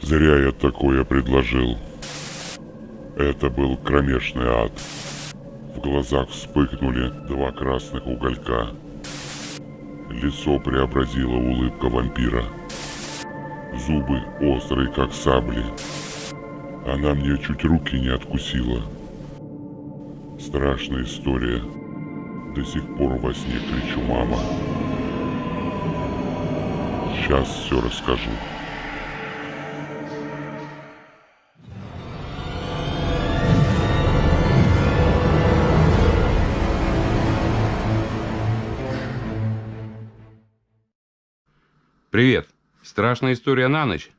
Зря я такое предложил. Это был кромешный ад. В глазах вспыхнули два красных уголька. Лицо преобразила улыбка вампира. Зубы острые, как сабли. Она мне чуть руки не откусила. Страшная история. До сих пор во сне кричу: мама. Сейчас все расскажу. Привет. Страшная история на ночь?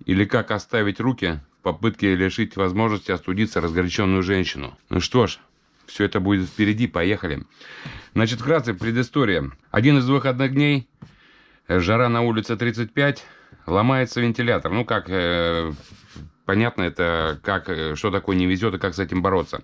Или как оставить руки в попытке лишить возможности остудиться разгоряченную женщину? Ну что ж, все это будет впереди, поехали. Значит, вкратце предыстория. Один из выходных дней, жара на улице 35, ломается вентилятор. Ну, как понятно, это что такое не везет и как с этим бороться.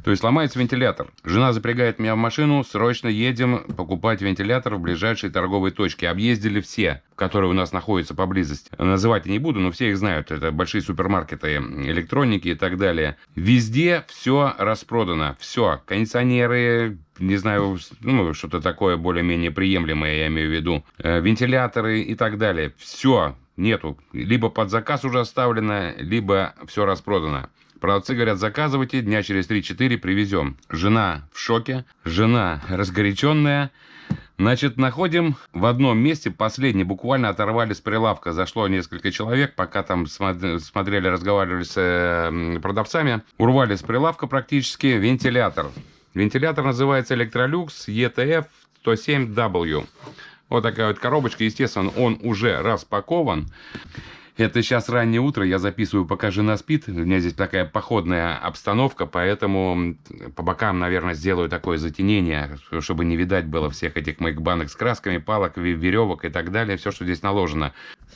То есть ломается вентилятор. Жена запрягает меня в машину, срочно едем покупать вентилятор в ближайшей торговой точке. Объездили все, которые у нас находятся поблизости. Называть я не буду, но все их знают. Это большие супермаркеты электроники и так далее. Везде все распродано. Все. Кондиционеры, не знаю, ну, что-то такое более-менее приемлемое, я имею в виду. Вентиляторы и так далее. Все. Нету. Либо под заказ уже оставлено, либо все распродано. Продавцы говорят: заказывайте, дня через 3-4 привезем. Жена в шоке, жена разгоряченная. Значит, находим в одном месте, последний, буквально оторвали с прилавка. Зашло несколько человек, пока там смотрели, разговаривали с продавцами. Урвали с прилавка практически вентилятор. Вентилятор называется Electrolux ETF 107W. Вот такая вот коробочка. Естественно, он уже распакован. Это сейчас раннее утро, я записываю, пока жена спит. У меня здесь такая походная обстановка, поэтому по бокам, наверное, сделаю такое затенение, чтобы не видать было всех этих моих банок с красками, палок, веревок и так далее, все, что здесь наложено.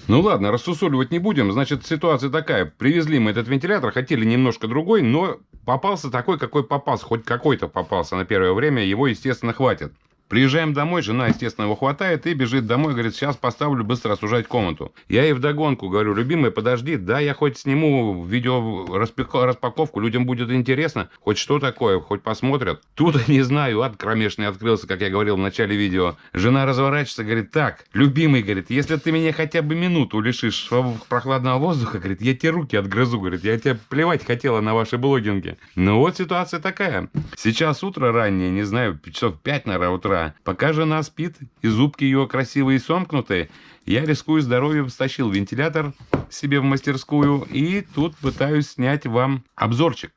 Ну ладно, рассусоливать не будем. Значит, ситуация такая. Привезли мы этот вентилятор, хотели немножко другой, но попался такой, какой попался. Хоть какой-то попался на первое время, его, естественно, хватит. Приезжаем домой, жена, естественно, его хватает и бежит домой, говорит: сейчас поставлю быстро осужать комнату. Я ей вдогонку говорю: любимый, подожди, да, я хоть сниму видео распаковку, людям будет интересно, хоть что такое, хоть посмотрят. Тут, не знаю, ад кромешный открылся, как я говорил в начале видео. Жена разворачивается, говорит: так, любимый, говорит, если ты меня хотя бы минуту лишишь прохладного воздуха, говорит, я тебе руки отгрызу, говорит, я тебе плевать хотела на ваши блогинги. Ну вот ситуация такая. Сейчас утро раннее, не знаю, часов 5, наверное, утра. Пока жена спит, и зубки ее красивые и сомкнутые, я, рискуя здоровьем, стащил вентилятор себе в мастерскую и тут пытаюсь снять вам обзорчик.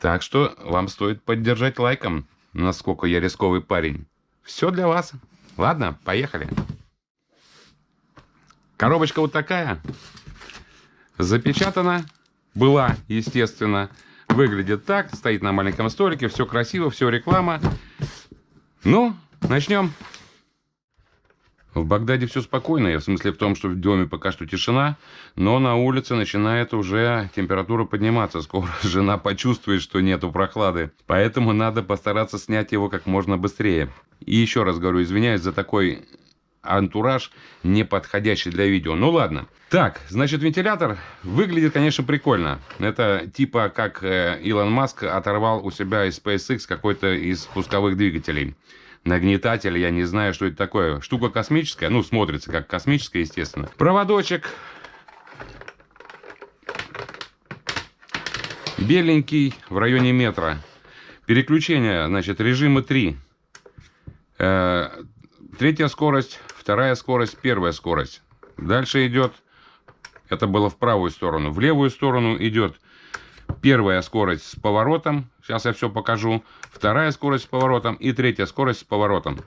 Так что вам стоит поддержать лайком, насколько я рисковый парень. Все для вас. Ладно, поехали. Коробочка вот такая. Запечатана. Была, естественно. Выглядит так. Стоит на маленьком столике. Все красиво, все реклама. Ну, начнем. В Багдаде все спокойно, в смысле в том, что в доме пока что тишина, но на улице начинает уже температура подниматься. Скоро жена почувствует, что нету прохлады, поэтому надо постараться снять его как можно быстрее. И еще раз говорю, извиняюсь за такой антураж, не подходящий для видео. Ну ладно. Так, значит, вентилятор выглядит, конечно, прикольно. Это типа как Илон Маск оторвал у себя из SpaceX какой-то из пусковых двигателей. Нагнетатель, я не знаю, что это такое. Штука космическая, ну, смотрится как космическая, естественно. Проводочек. Беленький, в районе метра. Переключение, значит, режимы 3. Третья скорость, вторая скорость, первая скорость. Дальше идет, это было в правую сторону. В левую сторону идет первая скорость с поворотом. Сейчас я все покажу. Вторая скорость с поворотом. И третья скорость с поворотом.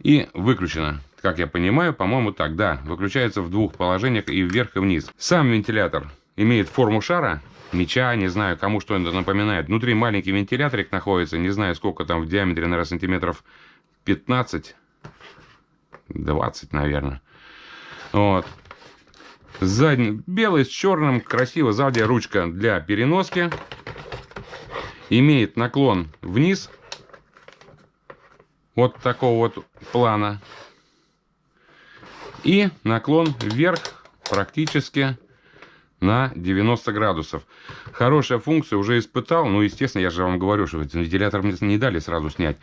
И выключена. Как я понимаю, по-моему, так. Да, выключается в двух положениях, и вверх, и вниз. Сам вентилятор имеет форму шара. Меча, не знаю, кому что это напоминает. Внутри маленький вентиляторик находится. Не знаю, сколько там в диаметре, наверное, сантиметров 15. 20, наверное. Вот. Задний, белый с черным, красиво. Сзади ручка для переноски. Имеет наклон вниз. Вот такого вот плана. И наклон вверх практически на 90 градусов. Хорошая функция, уже испытал. Ну, естественно, я же вам говорю, что вентилятор мне не дали сразу снять.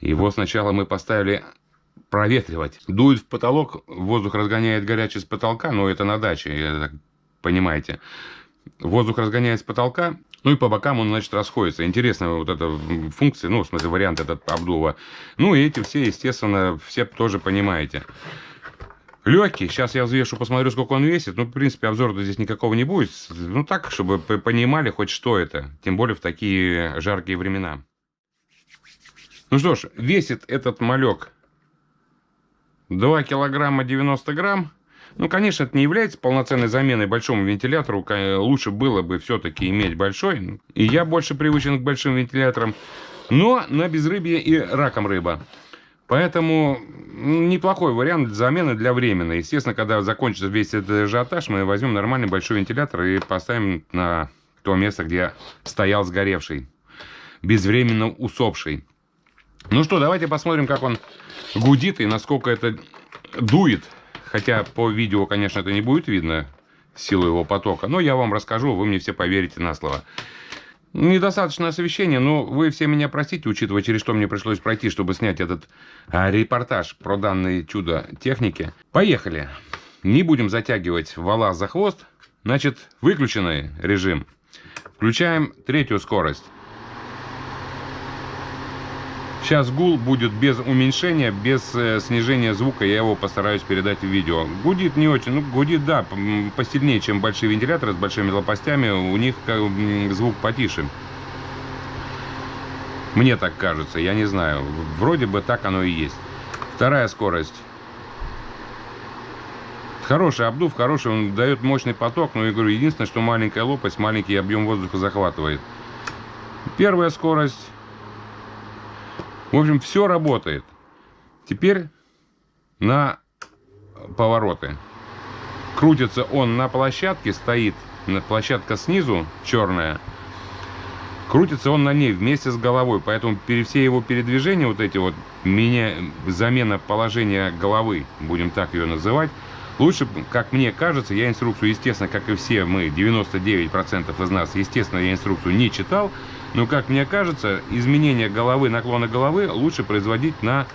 Его сначала мы поставили проветривать. Дует в потолок, воздух разгоняет горячий с потолка, но это на даче, так понимаете. Воздух разгоняет с потолка, ну и по бокам он, значит, расходится. Интересная вот эта функция, ну, в смысле, вариант этот обдува. Ну, и эти все, естественно, все тоже понимаете. Легкий. Сейчас я взвешу, посмотрю, сколько он весит. Ну, в принципе, обзора-то здесь никакого не будет. Ну, так, чтобы понимали хоть что это. Тем более в такие жаркие времена. Ну что ж, весит этот малек 2 килограмма 90 грамм. Ну, конечно, это не является полноценной заменой большому вентилятору. Лучше было бы все-таки иметь большой. И я больше привычен к большим вентиляторам. Но на безрыбье и раком рыба. Поэтому неплохой вариант замены для временной. Естественно, когда закончится весь этот ажиотаж, мы возьмем нормальный большой вентилятор и поставим на то место, где стоял сгоревший, безвременно усопший. Ну что, давайте посмотрим, как он гудит и насколько это дует. Хотя по видео, конечно, это не будет видно, силу его потока. Но я вам расскажу, вы мне все поверите на слово. Недостаточно освещения, но вы все меня простите, учитывая, через что мне пришлось пройти, чтобы снять этот репортаж про данное чудо техники. Поехали. Не будем затягивать вала за хвост. Значит, выключенный режим. Включаем третью скорость. Сейчас гул будет без уменьшения, без снижения звука. Я его постараюсь передать в видео. Гудит не очень. Ну, гудит, да, посильнее, чем большие вентиляторы с большими лопастями. У них звук потише. Мне так кажется, я не знаю. Вроде бы так оно и есть. Вторая скорость. Хороший обдув, хороший. Он дает мощный поток. Но я говорю, единственное, что маленькая лопасть, маленький объем воздуха захватывает. Первая скорость. В общем, все работает. Теперь на повороты. Крутится он на площадке, стоит площадка снизу, черная. Крутится он на ней вместе с головой. Поэтому все его передвижения, вот эти вот, замена положения головы, будем так ее называть, лучше, как мне кажется, я инструкцию, естественно, как и все мы, 99% из нас, естественно, я инструкцию не читал. Но, как мне кажется, изменение головы, наклона головы лучше производить на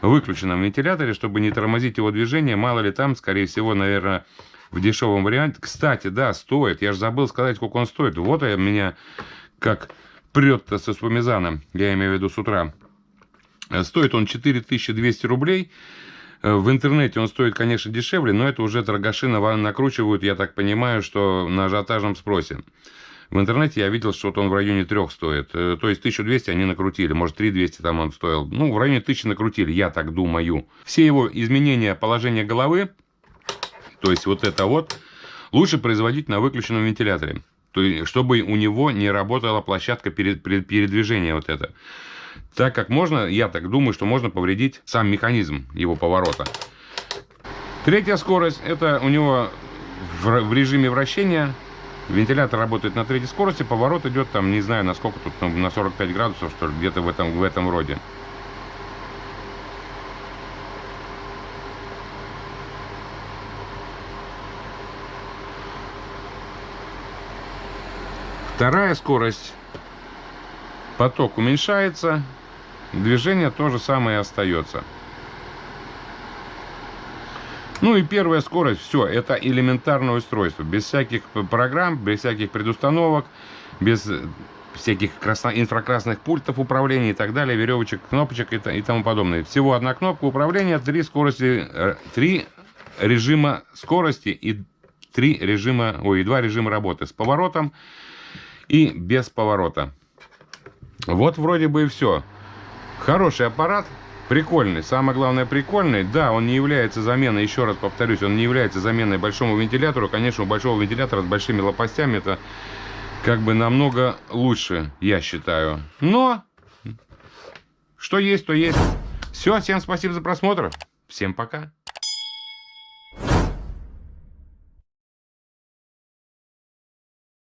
выключенном вентиляторе, чтобы не тормозить его движение. Мало ли там, скорее всего, наверное, в дешевом варианте. Кстати, да, стоит. Я же забыл сказать, сколько он стоит. Вот меня как прет-то со спумизаном. Я имею в виду с утра. Стоит он 4200 рублей. В интернете он стоит, конечно, дешевле, но это уже торгаши накручивают, я так понимаю, что на ажиотажном спросе. В интернете я видел, что он в районе 3 стоит. То есть 1200 они накрутили. Может, 3200 там он стоил. Ну, в районе 1000 накрутили, я так думаю. Все его изменения положения головы, то есть вот это вот, лучше производить на выключенном вентиляторе. То есть, чтобы у него не работала площадка передвижения вот это. Так как можно, я так думаю, что можно повредить сам механизм его поворота. Третья скорость, это у него в режиме вращения. Вентилятор работает на третьей скорости, поворот идет там, не знаю, на сколько тут, на 45 градусов, что ли, где-то в этом роде. Вторая скорость, поток уменьшается, движение то же самое остается. Ну и первая скорость, все, это элементарное устройство, без всяких программ, без всяких предустановок, без всяких инфракрасных пультов управления и так далее, веревочек, кнопочек и тому подобное. Всего одна кнопка управления, 3 режима скорости и 2 режима работы с поворотом и без поворота. Вот вроде бы и все. Хороший аппарат. Прикольный, самое главное прикольный. Да, он не является заменой, еще раз повторюсь, он не является заменой большому вентилятору. Конечно, у большого вентилятора с большими лопастями это как бы намного лучше, я считаю. Но, что есть, то есть. Все, всем спасибо за просмотр. Всем пока.